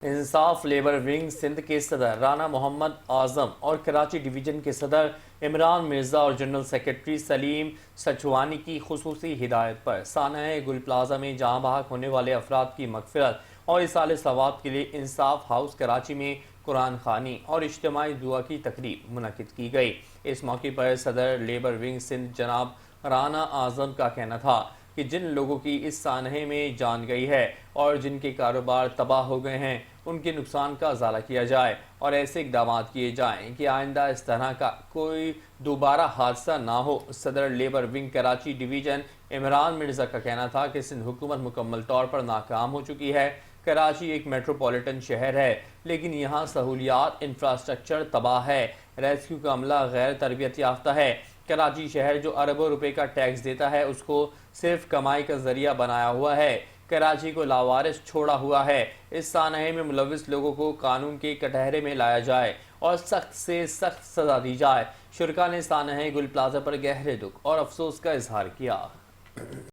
انصاف labour wing Sindh کے صدر رانا محمد اعظم اور کراچی ڈویژن کے صدر عمران مرزا اور جنرل سیکرٹری سلیم سچوانی کی خصوصی ہدایت پر سانحہ گل پلازا میں جاں بحق ہونے والے افراد کی مغفرت اور ایصال ثواب کے لیے انصاف ہاؤس کراچی میں قرآن خوانی اور اجتماعی دعا کی تقریب منعقد کی گئی۔ اس موقع پر صدر لیبر ونگ سندھ جناب رانا اعظم کا کہنا تھا کہ جن لوگوں کی اس سانحے میں جان گئی ہے اور جن کے کاروبار تباہ ہو گئے ہیں ان کے نقصان کا ازالہ کیا جائے اور ایسے اقدامات کیے جائیں کہ آئندہ اس طرح کا کوئی دوبارہ حادثہ نہ ہو۔ صدر labour wing Karachi division Imran Mirza کا کہنا تھا کہ سندھ حکومت مکمل طور پر ناکام ہو چکی ہے۔ کراچی ایک میٹروپولیٹن شہر ہے لیکن یہاں سہولیات انفراسٹرکچر تباہ ہے، ریسکیو کا عملہ غیر تربیت یافتہ ہے۔ کراچی شہر جو اربوں روپے کا ٹیکس دیتا ہے اس کو صرف کمائی کا ذریعہ بنایا ہوا ہے، کراچی کو لاوارث چھوڑا ہوا ہے۔ اس سانحے میں ملوث لوگوں کو قانون کے کٹہرے میں لایا جائے اور سخت سے سخت سزا دی جائے۔ شرکاء نے سانحہ گل پلازا پر گہرے دکھ اور افسوس کا اظہار کیا۔